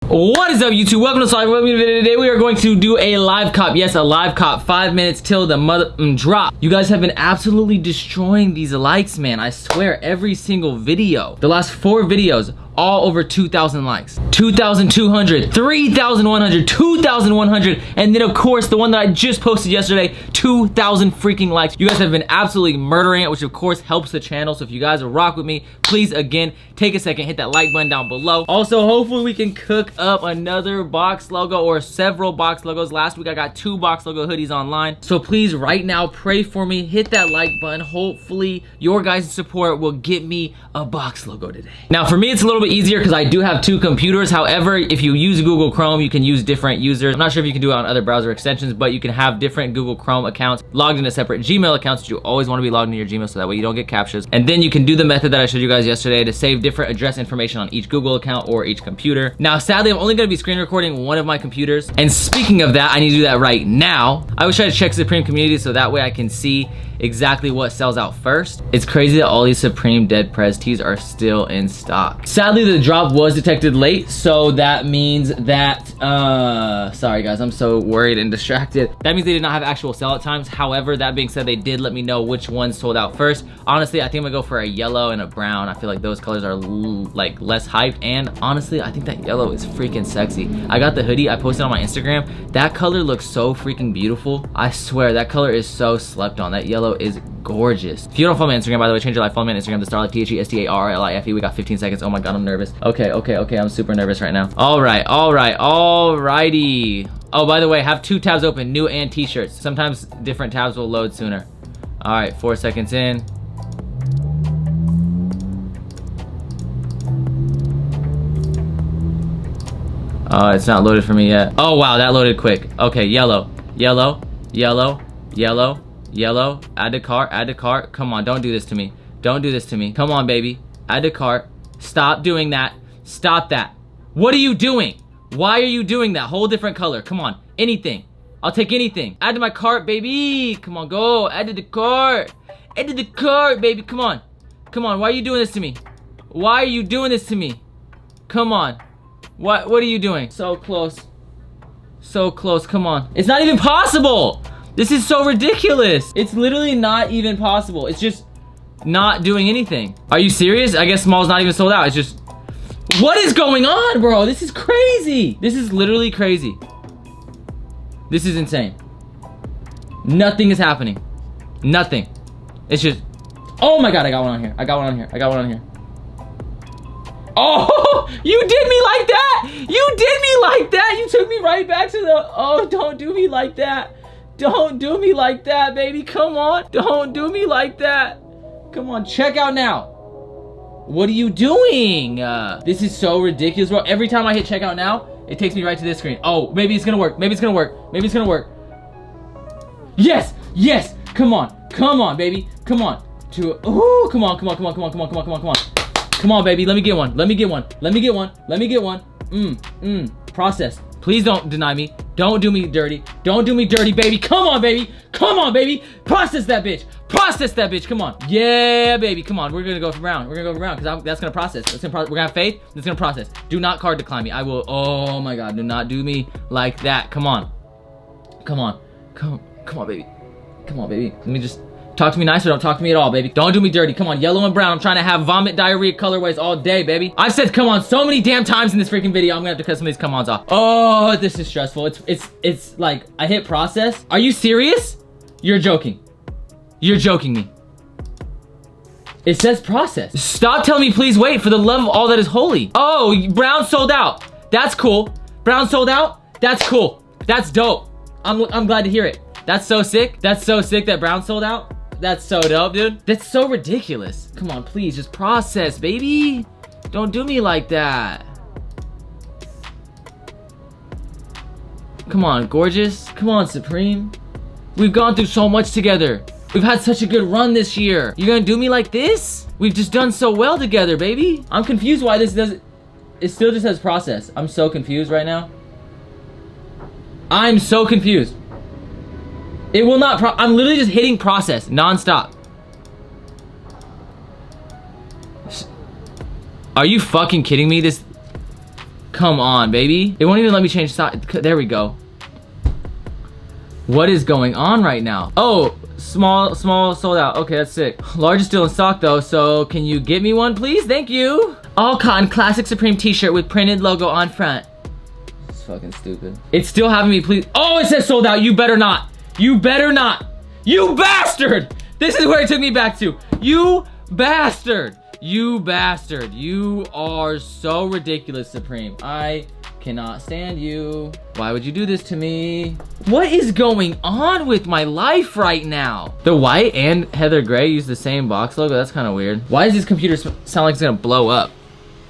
What is up, YouTube? Welcome to Slide. Welcome to the video. Today we are going to do a live cop. Yes, a live cop. 5 minutes till the mother drop. You guys have been absolutely destroying these likes, man. I swear, every single video. The last 4 videos, all over 2,000 likes. 2,200, 3,100, 2,100, and then of course the one that I just posted yesterday, 2,000 freaking likes. You guys have been absolutely murdering it, which of course helps the channel. So if you guys will rock with me, please again take a second, hit that like button down below. Also, hopefully we can cook up another box logo or several box logos. Last week I got 2 box logo hoodies online. So please right now pray for me, hit that like button. Hopefully your guys' support will get me a box logo today. Now for me it's a little bit easier because I do have 2 computers. However, if you use Google Chrome, you can use different users. I'm not sure if you can do it on other browser extensions, but you can have different Google Chrome accounts logged into separate Gmail accounts. You always want to be logged into your Gmail so that way you don't get captchas. And then you can do the method that I showed you guys yesterday to save different address information on each Google account or each computer. Now, sadly, I'm only going to be screen recording one of my computers. And speaking of that, I need to do that right now. I always try to check Supreme community so that way I can see exactly what sells out first. It's crazy that all these Supreme Dead Prez tees are still in stock. Sadly, the drop was detected late, so that means that, sorry guys, I'm so worried and distracted. That means they did not have actual sellout times. However, that being said, they did let me know which ones sold out first. Honestly, I think I'm gonna go for a yellow and a brown. I feel like those colors are like less hyped, and honestly, I think that yellow is freaking sexy. I got the hoodie, I posted on my Instagram. That color looks so freaking beautiful. I swear, that color is so slept on. That yellow is gorgeous. If you don't follow me on Instagram, by the way, change your life. Follow me on Instagram, the Starlife, THESTARLIFE. We got 15 seconds. Oh my god, I'm nervous. Okay, I'm super nervous right now. Alrighty. Oh, by the way, have 2 tabs open, new and t-shirts. Sometimes different tabs will load sooner. Alright, 4 seconds in. Oh, it's not loaded for me yet. Oh wow, that loaded quick. Okay, yellow. Add to cart. Come on, don't do this to me. Come on, baby. Add to cart. Stop doing that. Stop that. What are you doing? Why are you doing that? Whole different color. Come on, anything. I'll take anything. Add to my cart, baby. Come on, go. Add to the cart. Add to the cart, baby. Come on. Why are you doing this to me? Come on. What are you doing? So close. Come on. It's not even possible. This is so ridiculous. It's literally not even possible. It's just not doing anything. Are you serious? I guess small's not even sold out. It's just, what is going on, bro? This is crazy. This is literally crazy. This is insane. Nothing is happening. Nothing. It's just, oh my god, I got one on here. Oh, you did me like that. You took me right back to the, oh, don't do me like that. Don't do me like that, baby. Come on. Don't do me like that. Come on, check out now. What are you doing? This is so ridiculous, bro. Every time I hit checkout now, it takes me right to this screen. Oh, maybe it's gonna work. Yes. Come on, baby. Come on. Come on. Come on, baby. Let me get one. Process. Please don't deny me. Don't do me dirty, baby. Come on, baby. Process that bitch. Come on. Yeah, baby. Come on. We're gonna go for round. Because that's gonna process. We're gonna have faith. It's gonna process. Do not card decline me. I will. Oh my god. Do not do me like that. Come on, baby. Let me just. Talk to me nice or don't talk to me at all, baby. Don't do me dirty. Come on, yellow and brown. I'm trying to have vomit diarrhea colorways all day, baby. I've said come on so many damn times in this freaking video. I'm gonna have to cut some of these come ons off. Oh, this is stressful. It's like I hit process. Are you serious? You're joking me. It says process. Stop telling me please wait for the love of all that is holy. Oh, brown sold out. That's cool. That's cool. That's dope. I'm glad to hear it. That's so sick that brown sold out. That's so dope, dude. That's so ridiculous. Come on, please, just process, baby. Don't do me like that. Come on, gorgeous. Come on, Supreme. We've gone through so much together. We've had such a good run this year. You're gonna do me like this? We've just done so well together, baby. I'm confused why this doesn't... It still just says process. I'm so confused right now. I'm so confused. It will not I'm literally just hitting process non-stop. Are you fucking kidding me? Come on, baby. It won't even let me change size. There we go. What is going on right now? Oh, small sold out. Okay, that's sick. Large is still in stock though, so can you get me one, please? Thank you. All cotton classic Supreme t-shirt with printed logo on front. It's fucking stupid. It's still having me, please. Oh, it says sold out. You better not. You better not. You bastard. This is where it took me back to. You bastard. You bastard. You are so ridiculous, Supreme. I cannot stand you. Why would you do this to me? What is going on with my life right now? The white and Heather Gray use the same box logo. That's kind of weird. Why does this computer sound like it's gonna blow up?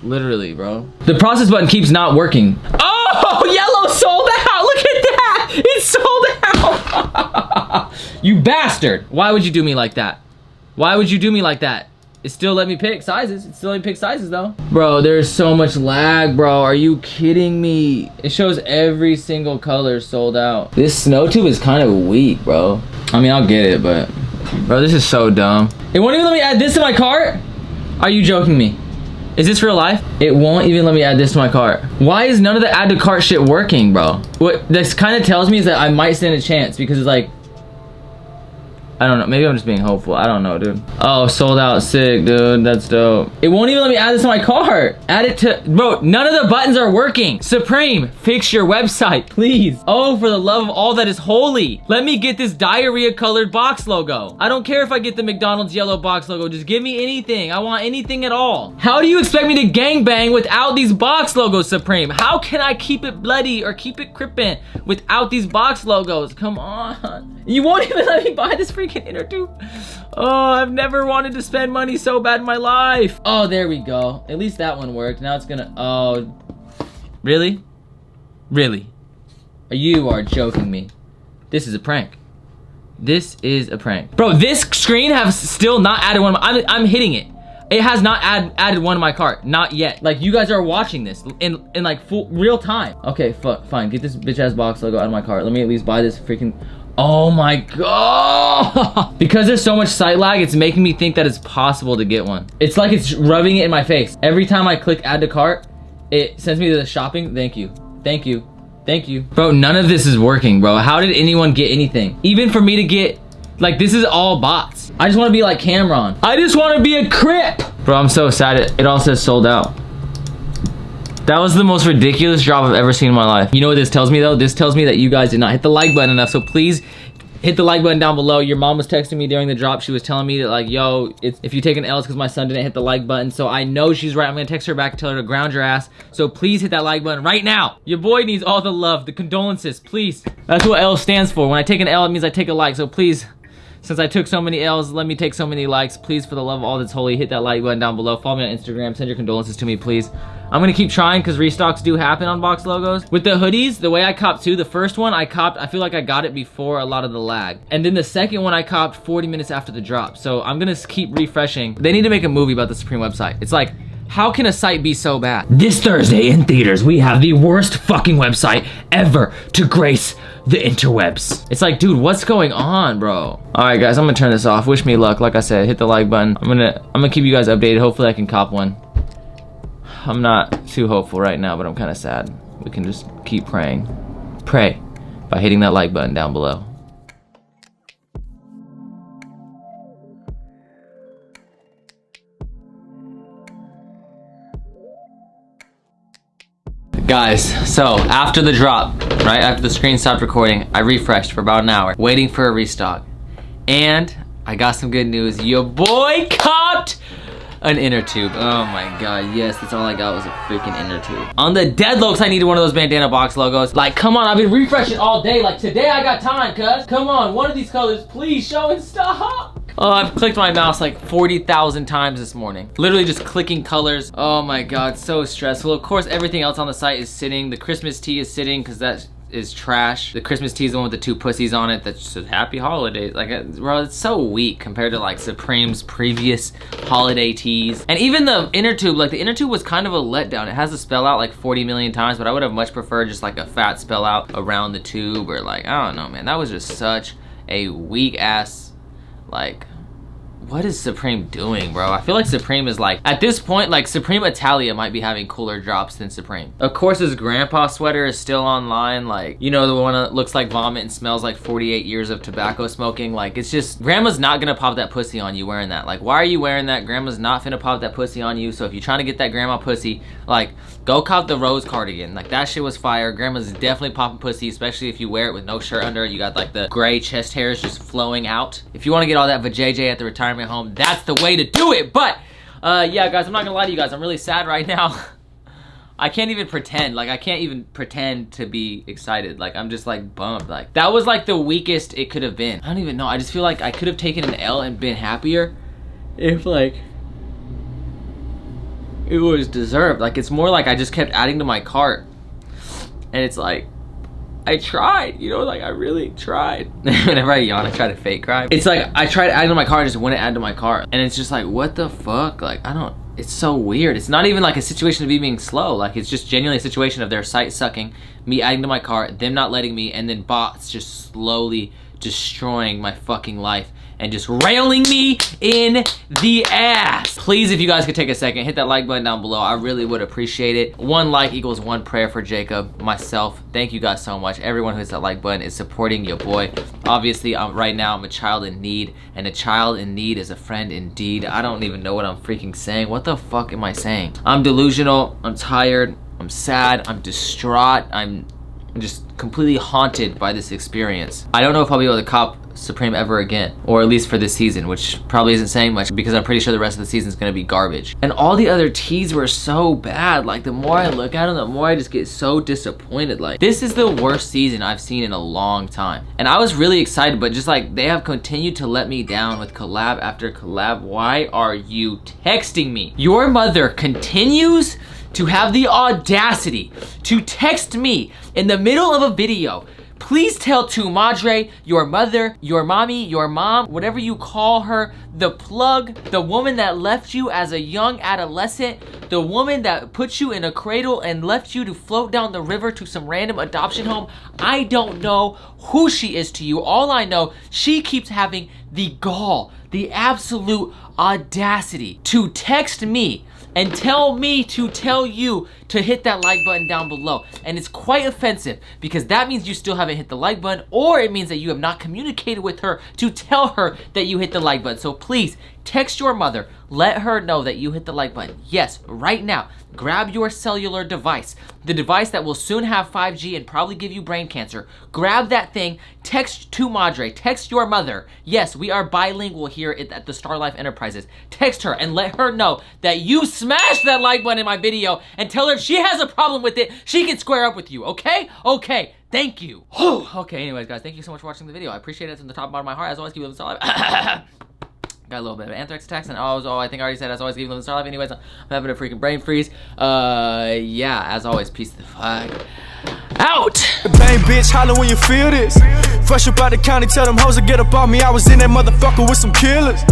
Literally, bro. The process button keeps not working. Oh, yellow sold out. Look at that. It's sold out. You bastard. Why would you do me like that? Why would you do me like that? It still let me pick sizes. It still let me pick sizes though. Bro, there's so much lag, bro. Are you kidding me? It shows every single color sold out. This snow tube is kind of weak, bro. I mean, I'll get it, but bro, this is so dumb. It won't even let me add this to my cart? Are you joking me? Is this real life? It won't even let me add this to my cart. Why is none of the add to cart shit working, bro? What this kind of tells me is that I might stand a chance because it's like, I don't know, maybe I'm just being hopeful. I don't know, dude. Oh, sold out, sick, dude. That's dope. It won't even let me add this to my cart. Add it to, bro, none of the buttons are working. Supreme, fix your website, please. Oh, for the love of all that is holy. Let me get this diarrhea colored box logo. I don't care if I get the McDonald's yellow box logo. Just give me anything. I want anything at all. How do you expect me to gangbang without these box logos, Supreme? How can I keep it bloody or keep it crippin' without these box logos? Come on. You won't even let me buy this freaking inner tube. Oh, I've never wanted to spend money so bad in my life. Oh, there we go. At least that one worked. Now it's gonna, oh. Really? Really? You are joking me. This is a prank. This is a prank. Bro, this screen has still not added one. I'm hitting it. It has not added one to my cart. Not yet. Like, you guys are watching this in like full real time. Okay, fine. Get this bitch ass box logo out of my cart. Let me at least buy this freaking. Oh my god. Because there's so much site lag, it's making me think that it's possible to get one. It's like it's rubbing it in my face. Every time I click add to cart, it sends me to the shopping. Thank you. Thank you. Thank you. Bro, none of this is working, bro. How did anyone get anything? Even for me to get, like, this is all bots. I just want to be like Cameron. I just want to be a Crip. Bro, I'm so sad. It all says sold out. That was the most ridiculous drop I've ever seen in my life. You know what this tells me though? This tells me that you guys did not hit the like button enough. So please hit the like button down below. Your mom was texting me during the drop. She was telling me that like, yo, if you take an L, it's because my son didn't hit the like button. So I know she's right. I'm gonna text her back and tell her to ground your ass. So please hit that like button right now. Your boy needs all the love, the condolences, please. That's what L stands for. When I take an L, it means I take a like. So please, since I took so many L's, let me take so many likes. Please, for the love of all that's holy, hit that like button down below. Follow me on Instagram. Send your condolences to me, please. I'm gonna keep trying because restocks do happen on box logos. With the hoodies, the way I copped too, the first one I copped, I feel like I got it before a lot of the lag. And then the second one I copped 40 minutes after the drop. So I'm gonna keep refreshing. They need to make a movie about the Supreme website. It's like, how can a site be so bad? This Thursday in theaters, we have the worst fucking website ever to grace the interwebs. It's like, dude, what's going on, bro? All right, guys, I'm gonna turn this off. Wish me luck. Like I said, hit the like button. I'm gonna keep you guys updated. Hopefully I can cop one. I'm not too hopeful right now, but I'm kind of sad. We can just keep praying. Pray by hitting that like button down below. Guys, so after the drop, right after the screen stopped recording, I refreshed for about an hour, waiting for a restock. And I got some good news. Your boy copped an inner tube. Oh my god, yes, that's all I got was a freaking inner tube. On the deadlocks, I needed one of those bandana box logos. Like, come on, I've been refreshing all day. Like, today I got time, cuz. Come on, one of these colors, please show and stop. Oh, I've clicked my mouse like 40,000 times this morning. Literally just clicking colors. Oh my god, so stressful. Of course, everything else on the site is sitting. The Christmas tee is sitting because that is trash. The Christmas tee is the one with the two pussies on it that says happy holidays. Like, bro, it's so weak compared to like Supreme's previous holiday tees. And even the inner tube, like the inner tube was kind of a letdown. It has a spell out like 40 million times, but I would have much preferred just like a fat spell out around the tube, or like, I don't know, man. That was just such a weak ass, like, what is Supreme doing, bro? I feel like Supreme is like, at this point, like Supreme Italia might be having cooler drops than Supreme. Of course, his grandpa sweater is still online. Like, you know, the one that looks like vomit and smells like 48 years of tobacco smoking. Like, it's just, grandma's not gonna pop that pussy on you wearing that. Like, why are you wearing that? Grandma's not finna pop that pussy on you. So if you're trying to get that grandma pussy, like, go cop the rose cardigan. Like, that shit was fire. Grandma's definitely popping pussy, especially if you wear it with no shirt under it. You got like the gray chest hairs just flowing out. If you want to get all that vajayjay at the retirement home, that's the way to do it. But yeah, guys, I'm not gonna lie to you guys, I'm really sad right now. I can't even pretend. Like, I can't even pretend to be excited. Like, I'm just like bummed. Like, that was like the weakest it could have been. I don't even know. I just feel like I could have taken an L and been happier if like it was deserved. Like, it's more like I just kept adding to my cart, and it's like, I tried, you know, like I really tried. Whenever I yawn, I try to fake cry. It's like, I tried adding to my cart, just wouldn't add to my cart. And it's just like, what the fuck? Like, I don't, it's so weird. It's not even like a situation of me being slow. Like, it's just genuinely a situation of their site sucking, me adding to my cart, them not letting me, and then bots just slowly destroying my fucking life and just railing me in the ass. Please, if you guys could take a second, hit that like button down below. I really would appreciate it. 1 like equals 1 prayer for Jacob, myself. Thank you guys so much. Everyone who hits that like button is supporting your boy. Obviously, right now I'm a child in need, and a child in need is a friend indeed. I don't even know what I'm freaking saying. What the fuck am I saying? I'm delusional, I'm tired, I'm sad, I'm distraught, I'm just completely haunted by this experience. I don't know if I'll be able to cop Supreme ever again, or at least for this season, which probably isn't saying much because I'm pretty sure the rest of the season is gonna be garbage. And all the other teas were so bad. Like, the more I look at them, the more I just get so disappointed. Like, this is the worst season I've seen in a long time. And I was really excited, but just like, they have continued to let me down with collab after collab. Why are you texting me? Your mother continues to have the audacity to text me in the middle of a video. Please tell Tu Madre, your mother, your mommy, your mom, whatever you call her, the plug, the woman that left you as a young adolescent, the woman that put you in a cradle and left you to float down the river to some random adoption home. I don't know who she is to you. All I know, she keeps having the gall, the absolute audacity to text me and tell me to tell you to hit that like button down below. And it's quite offensive because that means you still haven't hit the like button, or it means that you have not communicated with her to tell her that you hit the like button. So please, text your mother, let her know that you hit the like button. Yes, right now, grab your cellular device, the device that will soon have 5G and probably give you brain cancer. Grab that thing, text Tu Madre, text your mother. Yes, we are bilingual here at the Star Life Enterprises. Text her and let her know that you smashed that like button in my video, and tell her if she has a problem with it, she can square up with you, okay? Okay, thank you. Okay, anyways, guys, thank you so much for watching the video. I appreciate it from the top and bottom of my heart. As always, keep it in Star Life. Got a little bit of anthrax attacks, and I think I already said, as always, keep it in Star Life. Anyways, I'm having a freaking brain freeze. Yeah, as always, peace the fuck out. Bang, bitch, holler when you feel this. Fresh up out the county, tell them hoes to get up on me. I was in that motherfucker with some killers.